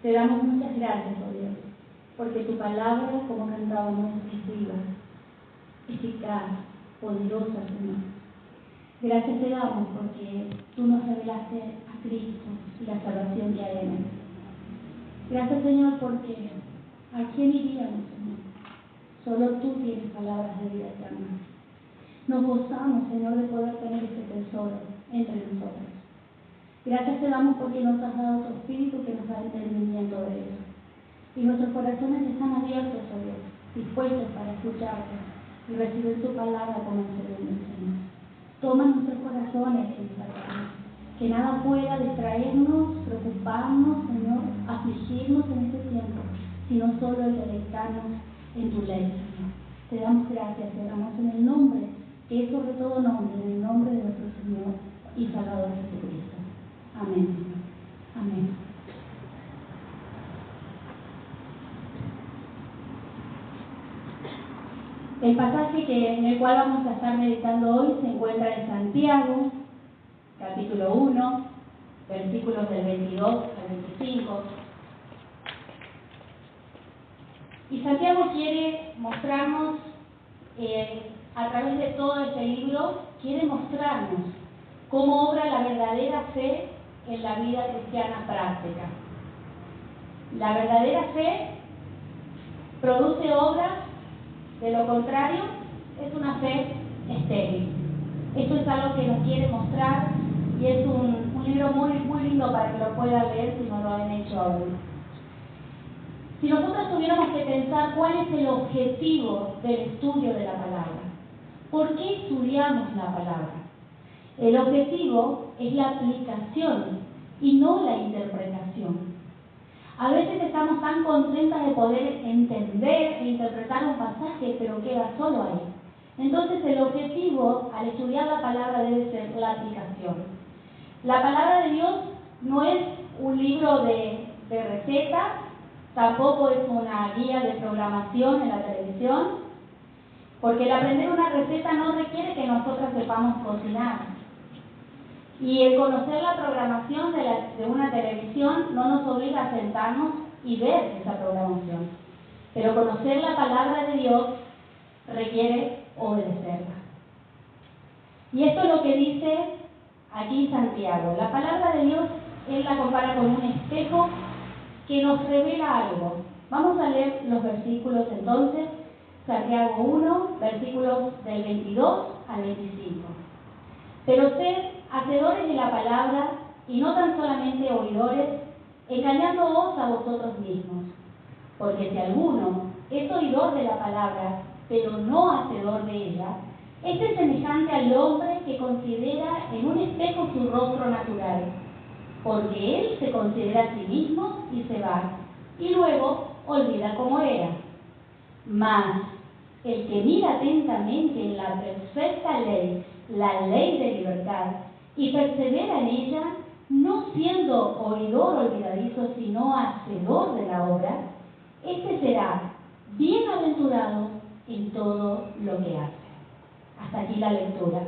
Te damos muchas gracias, oh Dios, porque tu palabra, como cantábamos, es viva, eficaz, poderosa, Señor. Gracias te damos porque tú nos revelaste a Cristo y la salvación que hay en él. Gracias, Señor, porque ¿a quién iríamos, Señor? Solo tú tienes palabras de vida eterna. Nos gozamos, Señor, de poder tener este tesoro entre nosotros. Gracias te damos porque nos has dado tu Espíritu que nos da entendimiento de eso. Y nuestros corazones están abiertos, oh Dios, dispuestos para escucharte y recibir tu palabra como enseñanza, Señor. Toma nuestros corazones, Señor, que nada pueda distraernos, preocuparnos, Señor, afligirnos en este tiempo, sino solo el deleitarnos en tu ley, Señor. Te damos gracias, te damos en el nombre, que es sobre todo nombre, en el nombre de nuestro Señor y Salvador Jesucristo. Amén, Señor. Amén. El pasaje en el cual vamos a estar meditando hoy se encuentra en Santiago, capítulo 1, versículos del 22 al 25. Y Santiago quiere mostrarnos, a través de todo este libro, quiere mostrarnos cómo obra la verdadera fe en la vida cristiana práctica. La verdadera fe produce obras, de lo contrario, es una fe estéril. Esto es algo que nos quiere mostrar y es un libro muy, muy lindo para que lo puedan leer si no lo han hecho aún. Si nosotros tuviéramos que pensar cuál es el objetivo del estudio de la palabra, ¿por qué estudiamos la palabra? El objetivo es la aplicación y no la interpretación. A veces estamos tan contentas de poder entender e interpretar un pasaje, pero queda solo ahí. Entonces el objetivo al estudiar la palabra debe ser la aplicación. La palabra de Dios no es un libro de recetas, tampoco es una guía de programación en la televisión, porque el aprender una receta no requiere que nosotros sepamos cocinar. Y el conocer la programación de una televisión no nos obliga a sentarnos y ver esa programación. Pero conocer la palabra de Dios requiere obedecerla. Y esto es lo que dice aquí Santiago. La palabra de Dios, él la compara con un espejo que nos revela algo. Vamos a leer los versículos entonces, Santiago 1, versículos del 22 al 25. Pero sed hacedores de la palabra y no tan solamente oidores, engañándoos a vosotros mismos. Porque si alguno es oidor de la palabra, pero no hacedor de ella, este es semejante al hombre que considera en un espejo su rostro natural, porque él se considera a sí mismo y se va, y luego olvida cómo era. Mas el que mira atentamente en la perfecta ley, la ley de libertad, y persevera en ella, no siendo oidor olvidadizo, sino hacedor de la obra, este será bienaventurado en todo lo que hace. Hasta aquí la lectura.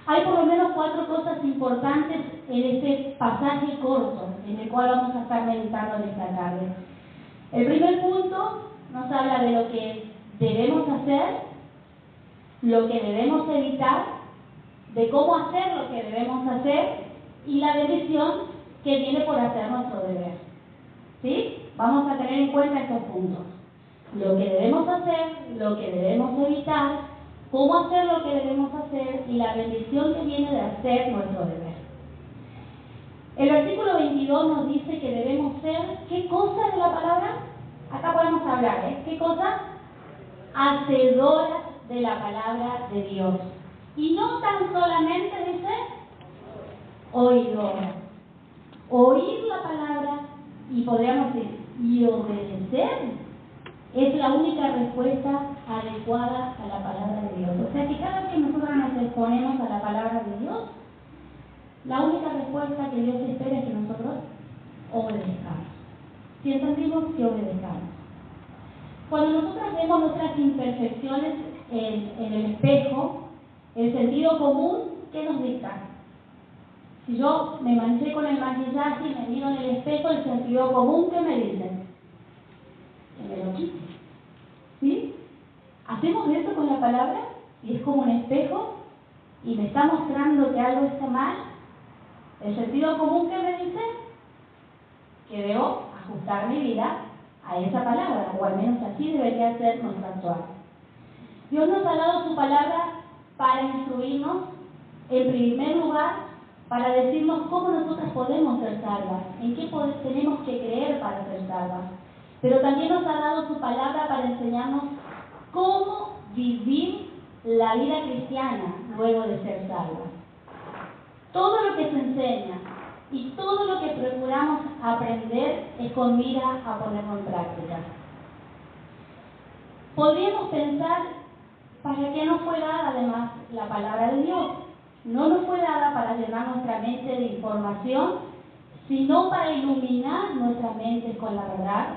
Hay por lo menos 4 cosas importantes en este pasaje corto, en el cual vamos a estar meditando en esta tarde. El primer punto nos habla de lo que debemos hacer, lo que debemos evitar, de cómo hacer lo que debemos hacer y la bendición que viene por hacer nuestro deber. ¿Sí? Vamos a tener en cuenta estos puntos. Lo que debemos hacer, lo que debemos evitar, cómo hacer lo que debemos hacer y la bendición que viene de hacer nuestro deber. El versículo 22 nos dice que debemos ser, ¿qué cosa de la palabra? Acá podemos hablar, ¿qué cosa? Hacedoras de la palabra de Dios. Y no tan solamente dice oidoras. Oír la palabra y podríamos decir, y obedecer, es la única respuesta adecuada a la palabra de Dios. O sea que cada vez que nosotros nos exponemos a la palabra de Dios, la única respuesta que Dios espera es que nosotros obedezcamos. Si entendimos que obedezcamos. Cuando nosotros vemos nuestras imperfecciones en el espejo, el sentido común, ¿qué nos dicta? Si yo me manché con el maquillaje y me miro en el espejo, el sentido común, ¿qué me dice? Que me lo quite. ¿Sí? Hacemos eso con la palabra y es como un espejo y me está mostrando que algo está mal. El sentido común, ¿qué me dice? Que debo ajustar mi vida a esa palabra, o al menos así debería ser nuestro actuar. Dios nos ha dado su palabra para instruirnos, en primer lugar, para decirnos cómo nosotras podemos ser salvas, en qué tenemos que creer para ser salvas. Pero también nos ha dado su palabra para enseñarnos cómo vivir la vida cristiana luego de ser salvas. Todo lo que se enseña y todo lo que procuramos aprender es con mira a ponerlo en práctica. Podríamos pensar, ¿para qué nos fue dada además la palabra de Dios? No nos fue dada para llenar nuestra mente de información, sino para iluminar nuestra mente con la verdad,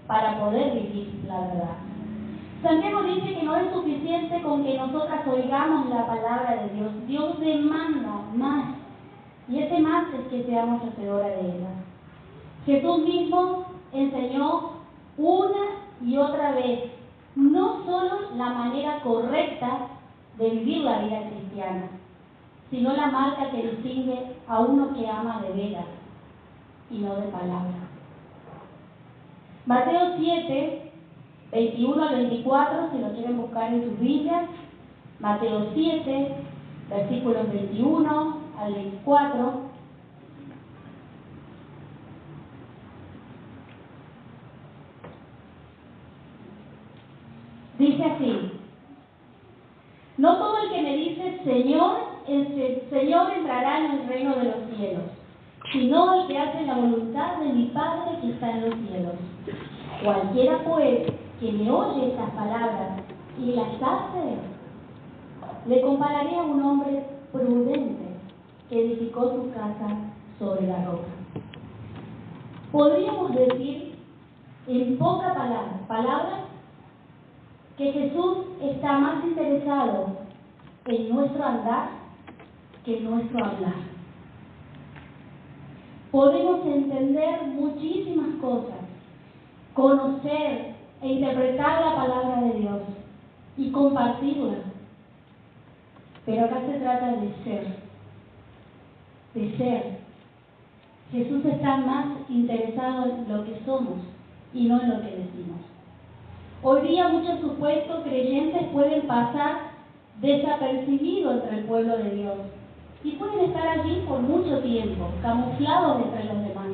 para poder vivir la verdad. Santiago dice que no es suficiente con que nosotras oigamos la palabra de Dios. Dios demanda más. Y ese más es que seamos hacedores de ella. Jesús mismo enseñó una y otra vez, no solo la manera correcta de vivir la vida cristiana, sino la marca que distingue a uno que ama de veras y no de palabra. Mateo 7, 21 al 24, si lo quieren buscar en sus Biblias. Mateo 7, versículos 21 al 24. Dice así: no todo el que me dice Señor, Señor entrará en el reino de los cielos, sino el que hace la voluntad de mi Padre que está en los cielos. Cualquiera pues que me oye estas palabras y las hace, le compararé a un hombre prudente que edificó su casa sobre la roca. Podríamos decir en pocas palabras que Jesús está más interesado en nuestro andar que en nuestro hablar. Podemos entender muchísimas cosas, conocer e interpretar la palabra de Dios y compartirla. Pero acá se trata de ser. De ser. Jesús está más interesado en lo que somos y no en lo que decimos. Hoy día muchos supuestos creyentes pueden pasar desapercibidos entre el pueblo de Dios y pueden estar allí por mucho tiempo, camuflados entre los demás.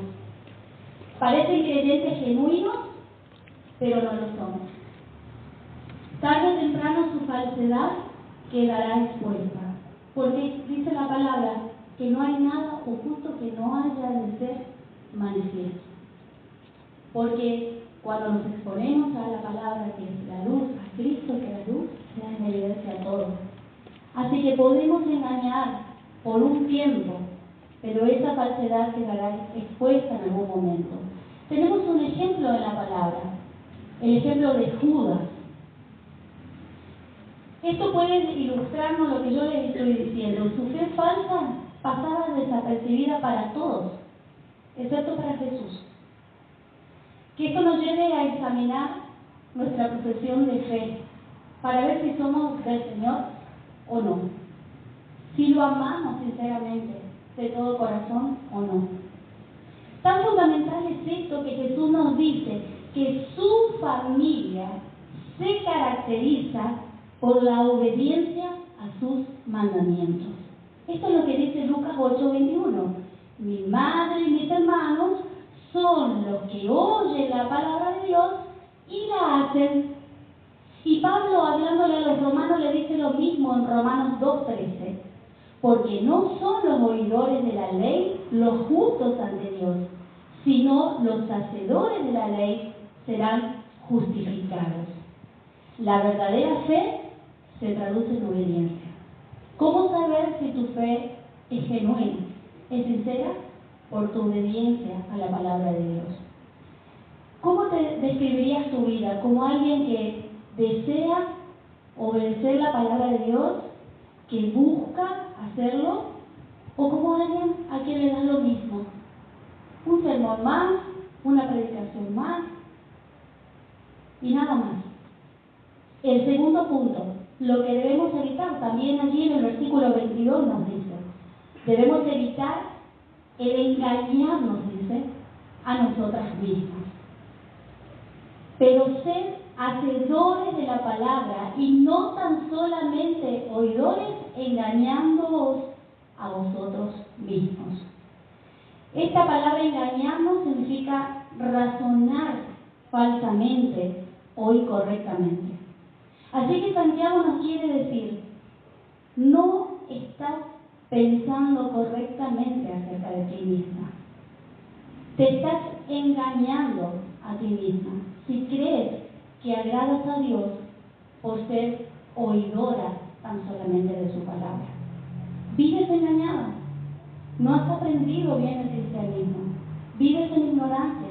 Parecen creyentes genuinos, pero no lo son. Tarde o temprano su falsedad quedará expuesta, porque dice la palabra que no hay nada oculto que no haya de ser manifiesto. Porque cuando nos exponemos a la palabra que es la luz, a Cristo que la luz, se da en evidencia a todo. Así que podemos engañar por un tiempo, pero esa falsedad quedará expuesta en algún momento. Tenemos un ejemplo en la palabra, el ejemplo de Judas. Esto puede ilustrarnos lo que yo les estoy diciendo. Su fe falsa pasaba desapercibida para todos, excepto para Jesús. Que esto nos lleve a examinar nuestra profesión de fe, para ver si somos del Señor o no. Si lo amamos sinceramente, de todo corazón o no. Tan fundamental es esto que Jesús nos dice que su familia se caracteriza por la obediencia a sus mandamientos. Esto es lo que dice Lucas 8:21. Mi madre y mis hermanos son los que oyen la palabra de Dios y la hacen. Y Pablo, hablándole a los romanos, le dice lo mismo en Romanos 2:13. Porque no son los oidores de la ley los justos ante Dios, sino los hacedores de la ley serán justificados. La verdadera fe se traduce en obediencia. ¿Cómo saber si tu fe es genuina, es sincera? Por tu obediencia a la palabra de Dios. ¿Cómo te describirías tu vida? ¿Como alguien que desea obedecer la palabra de Dios, que busca hacerlo, o como alguien a quien le da lo mismo. Un sermón más, una predicación más y nada más. El segundo punto, lo que debemos evitar, también allí en el versículo 22 nos dice, debemos evitar el engañarnos, dice, a nosotras mismas. Pero sed hacedores de la palabra y no tan solamente oidores, engañándoos a vosotros mismos. Esta palabra engañarnos significa razonar falsamente o incorrectamente. Así que Santiago nos quiere decir, no estás pensando correctamente acerca de ti misma. Te estás engañando a ti misma si crees que agradas a Dios por ser oidora tan solamente de su palabra. Vives engañada. No has aprendido bien el cristianismo. Vives en ignorancia.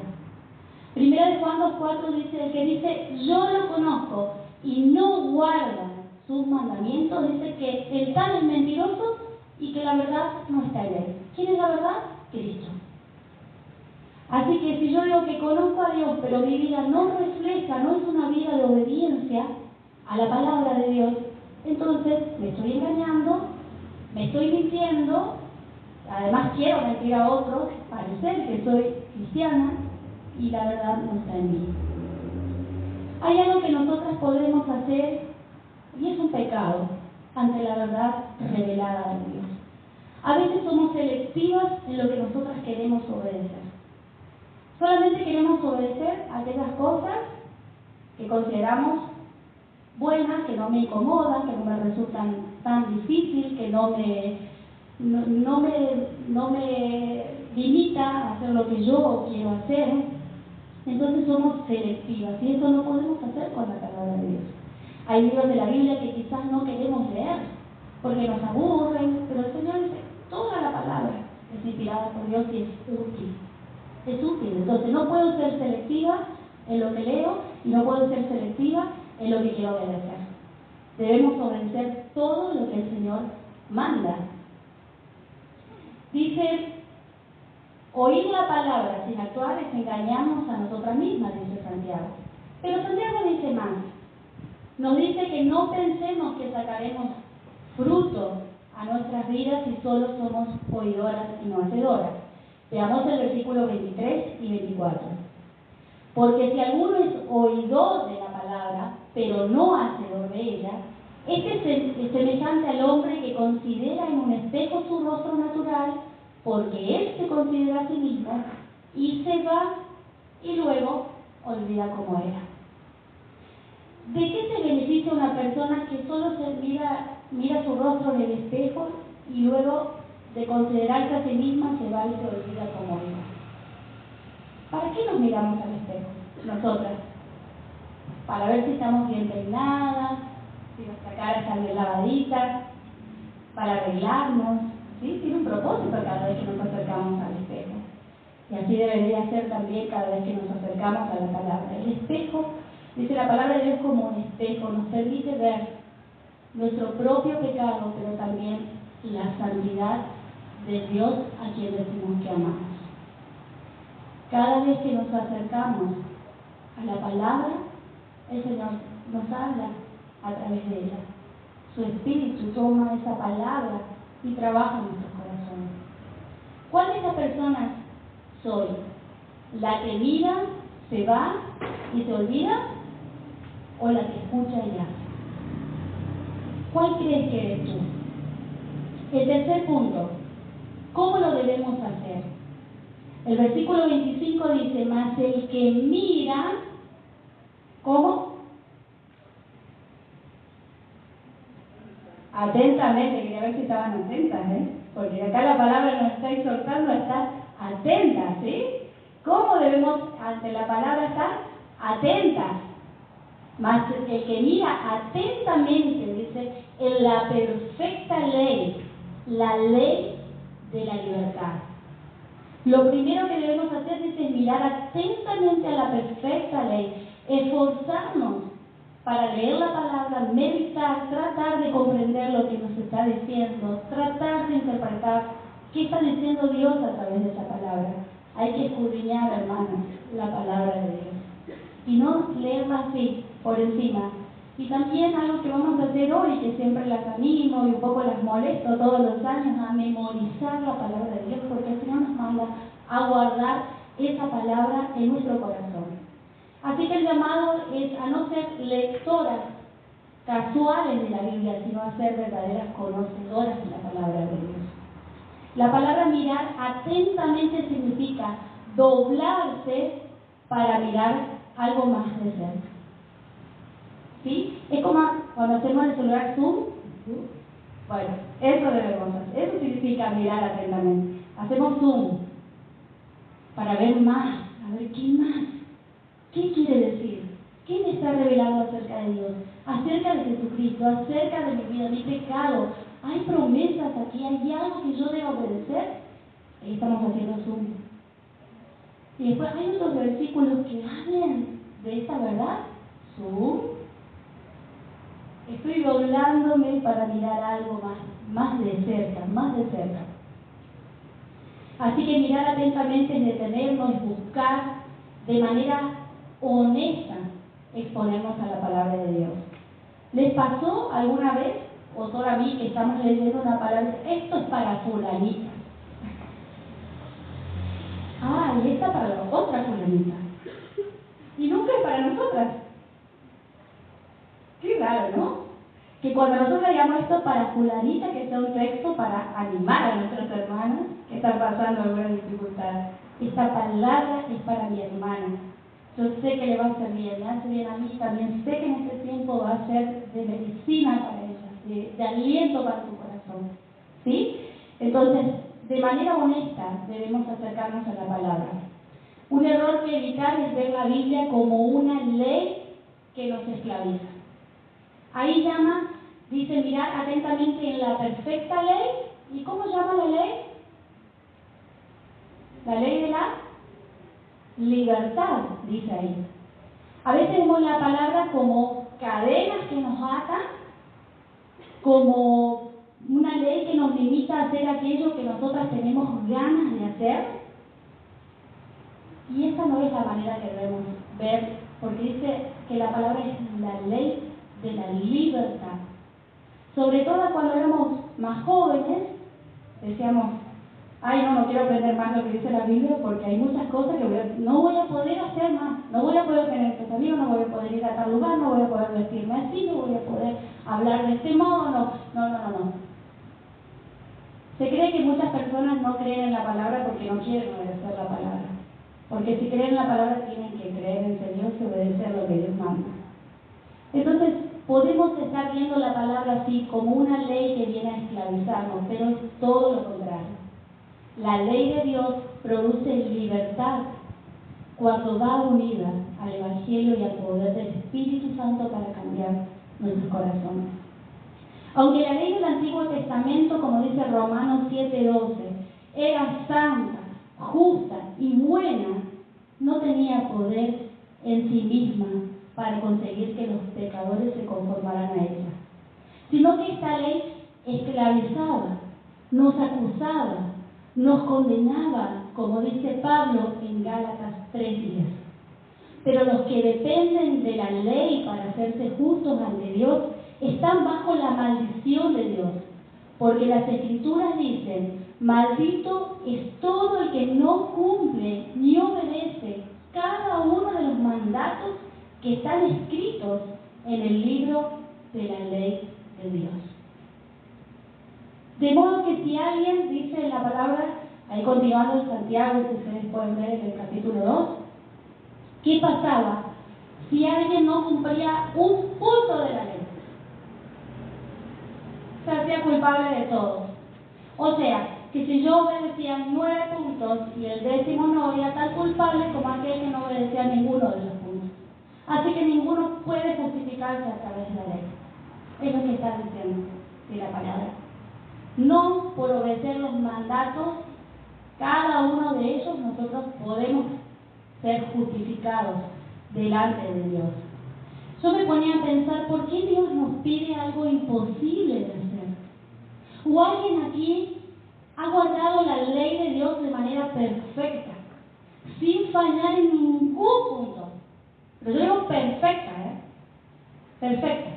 Primera de Juan 2:4 dice, el que dice, yo lo conozco y no guarda sus mandamientos, dice que el tal es mentiroso y que la verdad no está en él. ¿Quién es la verdad? Cristo. Así que si yo digo que conozco a Dios, pero mi vida no refleja, no es una vida de obediencia a la palabra de Dios, entonces me estoy engañando, me estoy mintiendo, además quiero mentir a otros, parecer que soy cristiana, y la verdad no está en mí. Hay algo que nosotras podemos hacer, y es un pecado, ante la verdad revelada de Dios. A veces somos selectivas en lo que nosotras queremos obedecer. Solamente queremos obedecer a aquellas cosas que consideramos buenas, que no me incomodan, que no me resultan tan difíciles, que no me limita a hacer lo que yo quiero hacer. Entonces somos selectivas y eso no podemos hacer con la palabra de Dios. Hay libros de la Biblia que quizás no queremos leer porque nos aburren, pero el Señor dice, toda la palabra es inspirada por Dios y es útil. Es útil. Entonces no puedo ser selectiva en lo que leo y no puedo ser selectiva en lo que quiero obedecer. Debemos obedecer todo lo que el Señor manda. Dice, oír la palabra sin actuar es engañarnos a nosotras mismas, dice Santiago. Pero Santiago dice más. Nos dice que no pensemos que sacaremos fruto a nuestras vidas si solo somos oidoras y no hacedoras. Veamos el versículo 23 y 24. Porque si alguno es oidor de la palabra, pero no hacedor de ella, este es semejante al hombre que considera en un espejo su rostro natural, porque él se considera a sí mismo, y se va y luego olvida cómo era. ¿De qué se beneficia una persona que solo se mira su rostro en el espejo y luego de considerarse a sí misma se va y se olvida cómo era? ¿Para qué nos miramos al espejo? Nosotras. Para ver si estamos bien peinadas, si nuestra cara está bien lavadita, para arreglarnos, ¿sí? Tiene un propósito cada vez que nos acercamos al espejo. Y así debería ser también cada vez que nos acercamos a la palabra. El espejo, dice la palabra de Dios, como un espejo, nos permite ver nuestro propio pecado, pero también la santidad de Dios a quien decimos que amamos. Cada vez que nos acercamos a la palabra, el Señor nos habla a través de ella. Su Espíritu toma esa palabra y trabaja en nuestros corazones. ¿Cuál de estas personas soy? ¿La que mira, se va y se olvida? ¿O la que escucha y hace? ¿Cuál crees que eres tú? El tercer punto, ¿cómo lo debemos hacer? El versículo 25 dice, mas el que mira, ¿cómo? Atentamente, quería ver si estaban atentas, porque acá la palabra nos está exhortando a estar atentas, ¿sí? ¿Cómo debemos ante la palabra estar atentas? Mas el que mira atentamente, dice, en la perfecta ley, la ley de la libertad. Lo primero que debemos hacer, dice, es mirar atentamente a la perfecta ley, esforzarnos para leer la palabra, meditar, tratar de comprender lo que nos está diciendo, tratar de interpretar ¿Qué está diciendo Dios a través de esa palabra? Hay que escudriñar, hermanos, la palabra de Dios. Y no leerla así, por encima. Y también algo que vamos a hacer hoy, que siempre las animo y un poco las molesto todos los años, a memorizar la palabra de Dios, porque el Señor nos manda a guardar esa palabra en nuestro corazón. Así que el llamado es a no ser lectoras casuales de la Biblia, sino a ser verdaderas conocedoras de la palabra de Dios. La palabra mirar atentamente significa doblarse para mirar algo más de cerca. ¿Sí? Es como cuando hacemos el celular zoom. Bueno, eso debemos hacer. Eso significa mirar atentamente. Hacemos zoom para ver más, a ver qué más. ¿Qué quiere decir? ¿Qué me está revelando acerca de Dios? Acerca de Jesucristo, acerca de mi vida, mi pecado. ¿Hay promesas aquí? ¿Hay algo que yo deba obedecer? Ahí estamos haciendo zoom. Y después hay otros versículos que hablan de esta verdad. Zoom. Estoy doblándome para mirar algo más de cerca, más de cerca. Así que mirar atentamente es detenernos, es buscar de manera honesta exponernos a la palabra de Dios. ¿Les pasó alguna vez, o solo a mí, que estamos leyendo una palabra? Esto es para fulanita. Y esta para la otra fulanita. Y nunca es para nosotras. Qué raro, ¿no? Que cuando nosotros digamos esto para fulanita, que sea un texto para animar a nuestros hermanos que están pasando alguna dificultad. Esta palabra es para mi hermana. Yo sé que le va a hacer bien, me hace bien a mí también. Sé que en este tiempo va a ser de medicina para ella, de aliento para su corazón. ¿Sí? Entonces, de manera honesta debemos acercarnos a la palabra. Un error que evitar es ver la Biblia como una ley que nos esclaviza. Ahí dice mirar atentamente en la perfecta ley. ¿Y cómo llama la ley? La ley de la libertad, dice ahí. A veces vemos la palabra como cadenas que nos atan, como una ley que nos limita a hacer aquello que nosotras tenemos ganas de hacer. Y esa no es la manera que debemos ver, porque dice que la palabra es la ley de la libertad. Sobre todo cuando éramos más jóvenes, decíamos, no quiero aprender más lo que dice la Biblia porque hay muchas cosas que no voy a poder hacer más, no voy a poder tener estos amigos, no voy a poder ir a tal lugar, no voy a poder vestirme así, no voy a poder hablar de este modo, no. Se cree que muchas personas no creen en la palabra porque no quieren obedecer la palabra. Porque si creen en la palabra tienen que creer en Dios y obedecer lo que Dios manda. Entonces, podemos estar viendo la palabra así como una ley que viene a esclavizarnos, pero es todo lo contrario. La ley de Dios produce libertad cuando va unida al Evangelio y al poder del Espíritu Santo para cambiar nuestros corazones. Aunque la ley del Antiguo Testamento, como dice Romanos 7:12, era santa, justa y buena, no tenía poder en sí misma para conseguir que los pecadores se conformaran a ella, sino que esta ley esclavizaba, nos acusaba, nos condenaba, como dice Pablo en Gálatas 3:10. Pero los que dependen de la ley para hacerse justos ante Dios están bajo la maldición de Dios, porque las Escrituras dicen: maldito es todo el que no cumple ni obedece cada uno de los mandatos que están escritos en el libro de la ley de Dios. De modo que si alguien dice en la palabra, ahí continuando en Santiago, que ustedes pueden ver en el capítulo 2, ¿qué pasaba si alguien no cumplía un punto de la ley? Se hacía culpable de todo. O sea, que si yo obedecía 9 puntos y el 10º no, era tan culpable como aquel que no obedecía ninguno de los puntos. Así que ninguno puede justificarse a través de la ley. Es lo que está diciendo de la palabra. No por obedecer los mandatos, cada uno de ellos nosotros podemos ser justificados delante de Dios. Yo me ponía a pensar, ¿por qué Dios nos pide algo imposible de hacer? ¿O alguien aquí ha guardado la ley de Dios de manera perfecta, sin fallar en ningún punto. Pero yo digo perfecta, perfecta.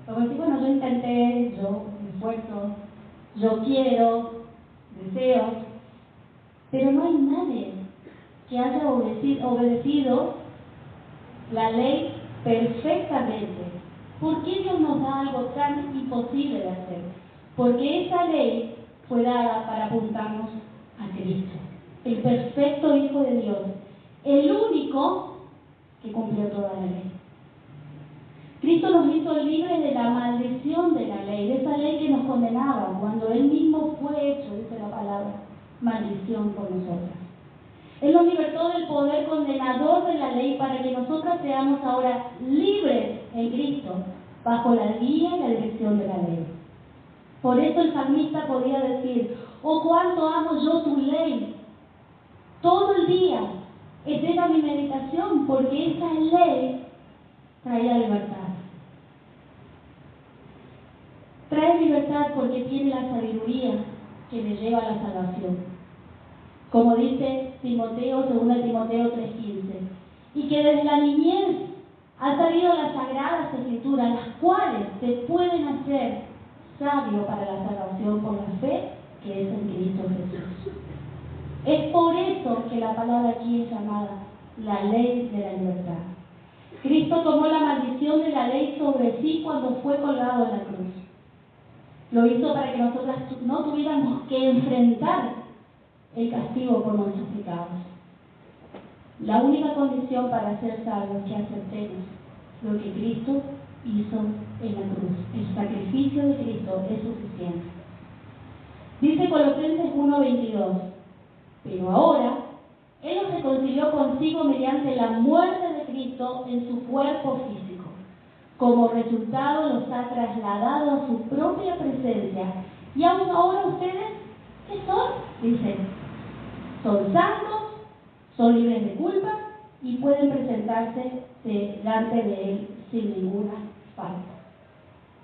Como decir, bueno, yo intenté, yo me esfuerzo, yo quiero, deseo, pero no hay nadie que haya obedecido la ley perfectamente. ¿Por qué Dios nos da algo tan imposible de hacer? Porque esa ley fue dada para apuntarnos a Cristo, el perfecto Hijo de Dios, el único que cumplió toda la ley. Cristo nos hizo libres de la maldición de la ley, de esa ley que nos condenaba, cuando Él mismo fue hecho, dice la palabra, maldición por nosotras. Él nos libertó del poder condenador de la ley para que nosotras seamos ahora libres en Cristo, bajo la guía y la dirección de la ley. Por eso el salmista podía decir, oh, cuánto amo yo tu ley. Todo el día es esa mi meditación, porque esa ley traía libertad. Trae libertad porque tiene la sabiduría que le lleva a la salvación. Como dice Timoteo, 2 Timoteo 3:15, y que desde la niñez han sabido las sagradas escrituras, las cuales te pueden hacer sabio para la salvación por la fe que es en Cristo Jesús. Es por eso que la palabra aquí es llamada la ley de la libertad. Cristo tomó la maldición de la ley sobre sí cuando fue colgado en la cruz. Lo hizo para que nosotras no tuviéramos que enfrentar el castigo por nuestros pecados. La única condición para ser salvos es que aceptemos lo que Cristo hizo en la cruz. El sacrificio de Cristo es suficiente. Dice Colosenses 1:22, pero ahora Él nos reconcilió consigo mediante la muerte de Cristo en su cuerpo físico. Como resultado los ha trasladado a su propia presencia. Y aún ahora ustedes, ¿qué son? Dice, son santos, son libres de culpa y pueden presentarse delante de Él sin ninguna falta.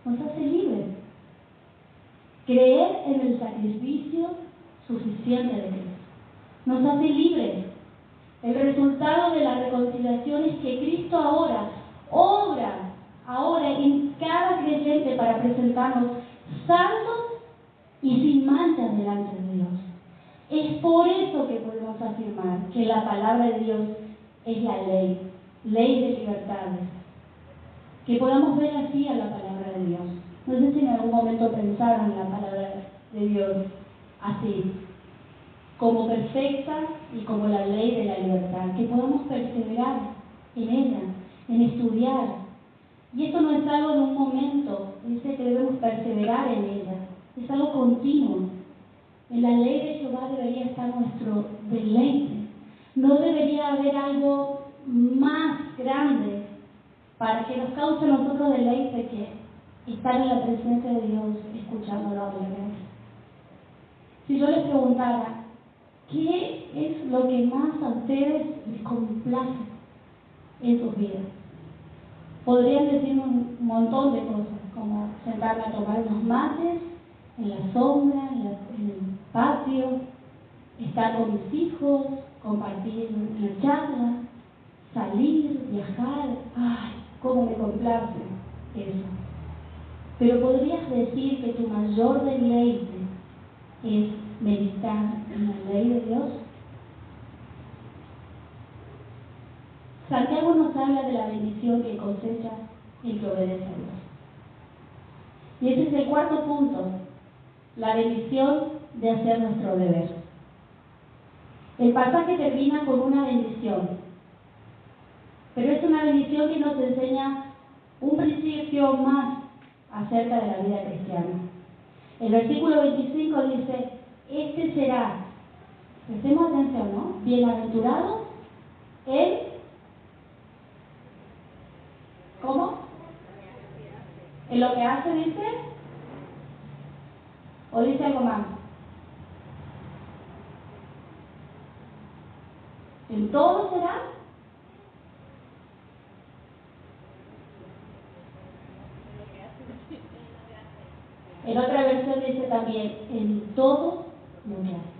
Nos hace libres. Creer en el sacrificio suficiente de Cristo nos hace libres. El resultado de la reconciliación es que Cristo ahora obra en cada creyente para presentarnos santos y sin manchas delante de Dios. Es por eso que podemos afirmar que la palabra de Dios es la ley de libertades. Que podamos ver así a la palabra de Dios. No sé si en algún momento pensaron en la palabra de Dios así, como perfecta y como la ley de la libertad. Que podamos perseverar en ella, en estudiar. Y esto no es algo de un momento, dice que debemos perseverar en ella. Es algo continuo. En la ley de Jehová debería estar nuestro deleite. No debería haber algo más grande para que nos cause a nosotros deleite que estar en la presencia de Dios escuchándolo hablar. Si yo les preguntara, ¿qué es lo que más a ustedes les complace en sus vidas? Podrían decirme un montón de cosas, como sentarme a tomar unos mates en la sombra, en el patio, estar con mis hijos, compartir una charla, salir, viajar. ¡Ay, cómo me complace eso! Pero podrías decir que tu mayor deleite es meditar en la ley de Dios. Santiago nos habla de la bendición que cosecha el que obedece a Dios. Y ese es el cuarto punto, la bendición de hacer nuestro deber. El pasaje termina con una bendición, pero es una bendición que nos enseña un principio más acerca de la vida cristiana. El versículo 25 dice, este será, prestemos atención, ¿no? Bienaventurado el, ¿cómo? ¿En lo que hace, dice? ¿O dice algo más? ¿En todo será? En otra versión dice también, en todo lo que hace.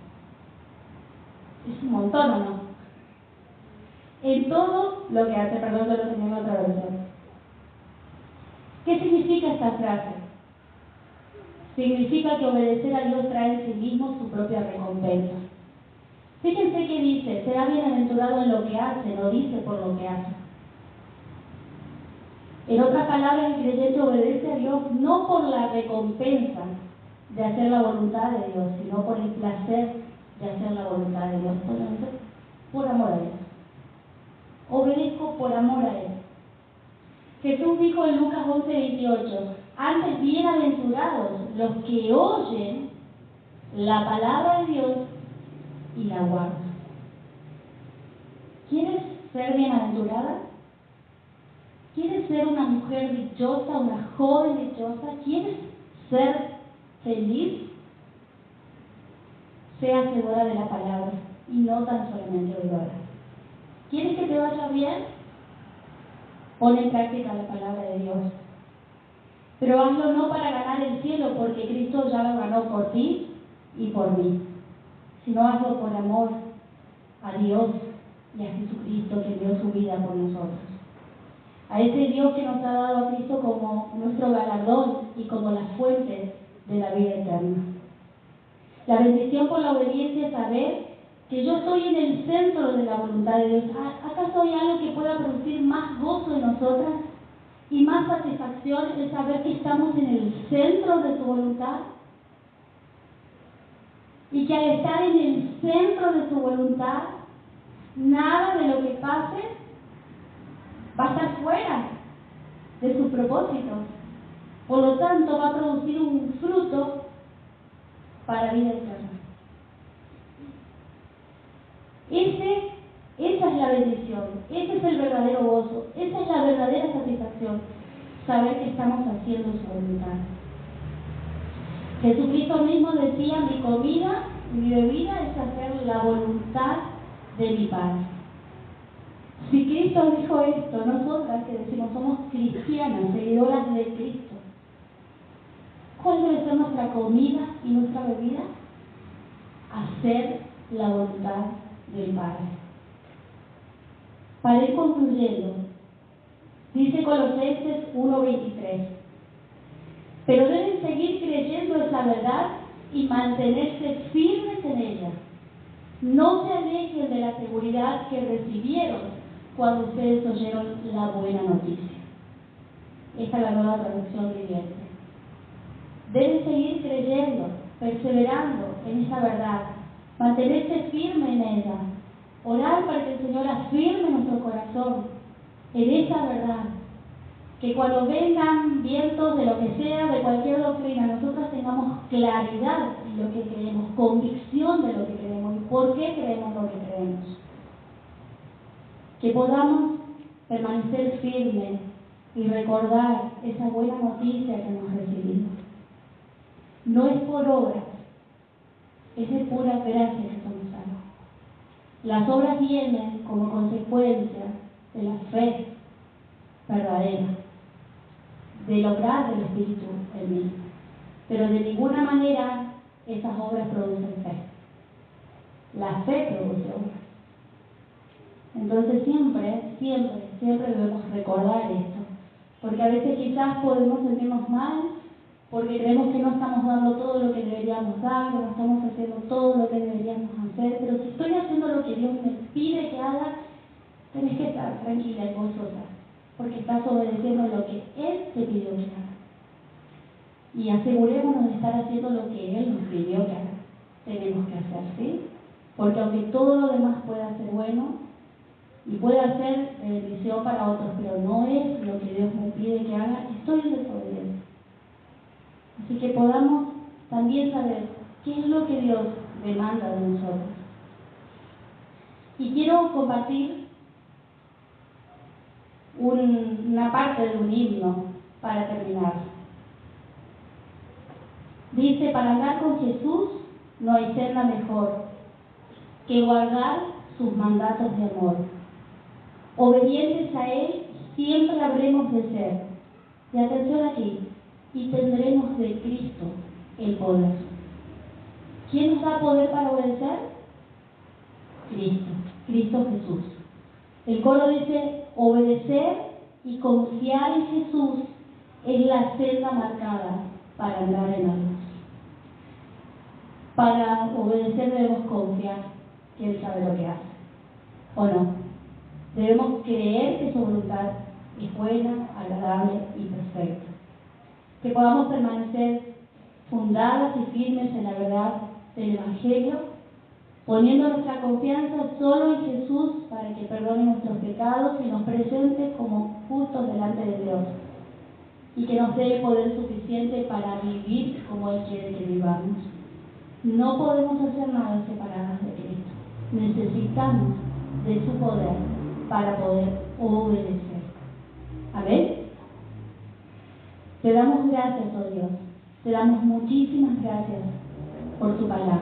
Es un montón, ¿o no? En todo lo que hace, perdón, yo lo tenía en otra versión. ¿Qué significa esta frase? Significa que obedecer a Dios trae en sí mismo su propia recompensa. Fíjense que dice, será bienaventurado en lo que hace, no dice por lo que hace. En otras palabras, el creyente obedece a Dios no por la recompensa de hacer la voluntad de Dios, sino por el placer de hacer la voluntad de Dios, por amor a Dios. Obedezco por amor a Él. Jesús dijo en Lucas 11:28, antes bienaventurados los que oyen la palabra de Dios y la guardan. ¿Quieres ser bienaventurada? ¿Quieres ser una mujer dichosa, una joven dichosa? ¿Quieres ser feliz? Sea hacedora de la palabra y no tan solamente oidora. ¿Quieres que te vaya bien? Pon en práctica la palabra de Dios. Pero hazlo no para ganar el cielo, porque Cristo ya lo ganó por ti y por mí, sino hazlo por amor a Dios y a Jesucristo, que dio su vida por nosotros. A ese Dios que nos ha dado a Cristo como nuestro galardón y como la fuente de la vida eterna. La bendición por la obediencia es saber que yo estoy en el centro de la voluntad de Dios. ¿Acaso hay algo que pueda producir más gozo en nosotras y más satisfacción el saber que estamos en el centro de su voluntad? Y que al estar en el centro de su voluntad, nada de lo que pase va a estar fuera de sus propósitos. Por lo tanto, va a producir un fruto para vida eterna. Esa es la bendición, ese es el verdadero gozo, esa es la verdadera satisfacción, saber que estamos haciendo su voluntad. Jesucristo mismo decía, mi comida y mi bebida es hacer la voluntad de mi Padre. Si Cristo dijo esto, nosotras que decimos somos cristianas, seguidoras de Cristo, ¿cuál debe ser nuestra comida y nuestra bebida? Hacer la voluntad del Padre. Para ir concluyendo, dice Colosenses 1:23, pero deben seguir creyendo esa verdad y mantenerse firmes en ella. No se alejen de la seguridad que recibieron cuando ustedes oyeron la buena noticia. Esta es la nueva traducción viviente. Deben seguir creyendo, perseverando en esa verdad, mantenerse firme en ella, orar para que el Señor afirme nuestro corazón en esa verdad, que cuando vengan vientos de lo que sea, de cualquier doctrina, nosotros tengamos claridad en lo que creemos, convicción de lo que creemos y por qué creemos lo que creemos. Que podamos permanecer firmes y recordar esa buena noticia que hemos recibido. No es por obras, es de pura gracia que somos salvos. Las obras vienen como consecuencia de la fe verdadera, del obrar del Espíritu en mí. Pero de ninguna manera esas obras producen fe. La fe produce obras. Entonces siempre debemos recordar esto. Porque a veces quizás podemos sentirnos mal porque creemos que no estamos dando todo lo que deberíamos dar, que no estamos haciendo todo lo que deberíamos hacer. Pero si estoy haciendo lo que Dios me pide que haga, tenés que estar tranquila y gozosa, porque estás obedeciendo lo que Él te pidió que haga. Y asegurémonos de estar haciendo lo que Él nos pidió que haga. Tenemos que hacer, ¿sí? Porque aunque todo lo demás pueda ser bueno y pueda ser de bendición para otros, pero no es lo que Dios me pide que haga, estoy en desobediencia. Así que podamos también saber qué es lo que Dios demanda de nosotros. Y quiero compartir una parte de un himno para terminar. Dice, para andar con Jesús no hay senda mejor que guardar sus mandatos de amor. Obedientes a Él siempre habremos de ser. Y atención aquí, y tendremos de Cristo el poder. ¿Quién nos da poder para obedecer? Cristo Jesús. El coro dice, obedecer y confiar en Jesús es la senda marcada para andar en la luz. Para obedecer debemos confiar que Él sabe lo que hace, ¿o no? Debemos creer que su voluntad es buena, agradable y perfecta. Que podamos permanecer fundadas y firmes en la verdad del Evangelio, poniendo nuestra confianza solo en Jesús para que perdone nuestros pecados y nos presente como justos delante de Dios, y que nos dé el poder suficiente para vivir como Él quiere que vivamos. No podemos hacer nada separadas de Cristo. Necesitamos de su poder para poder obedecer. Amén. Te damos gracias, oh Dios. Te damos muchísimas gracias por tu palabra.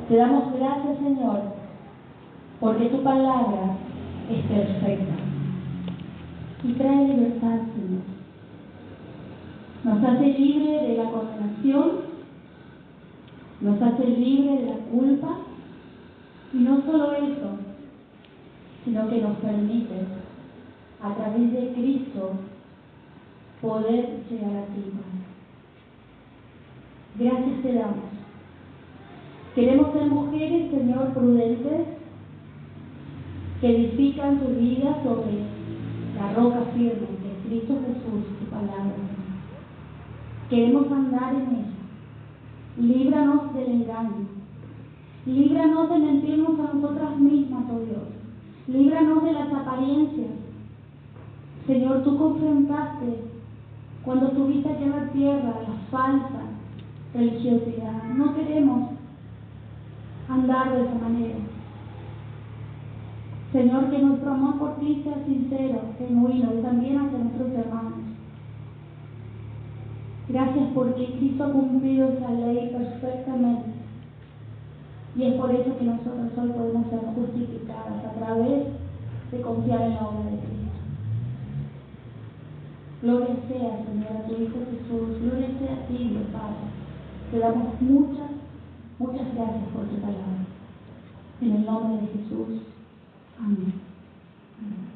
Te damos gracias, Señor, porque tu palabra es perfecta y trae libertad, Señor. Nos hace libre de la condenación, nos hace libre de la culpa, y no solo eso, sino que nos permite, a través de Cristo, poder llegar a ti, Padre. Gracias te damos. Queremos ser mujeres, Señor, prudentes, que edifican su vida sobre la roca firme, que es Cristo Jesús, tu palabra, Señor. Queremos andar en ella. Líbranos del engaño. Líbranos de mentirnos a nosotras mismas, oh Dios. Líbranos de las apariencias. Señor, tú confrontaste cuando tuviste que dar tierra a la falsa religiosidad. No queremos andar de esa manera. Señor, que nuestro amor por ti sea sincero, genuino y también hacia nuestros hermanos. Gracias porque Cristo ha cumplido esa ley perfectamente. Y es por eso que nosotros hoy podemos ser justificadas a través de confiar en la obra de Cristo. Gloria sea, Señor, a tu Hijo Jesús. Gloria sea a ti, Dios Padre. Te damos muchas gracias por tu palabra. En el nombre de Jesús. Amén. Amén.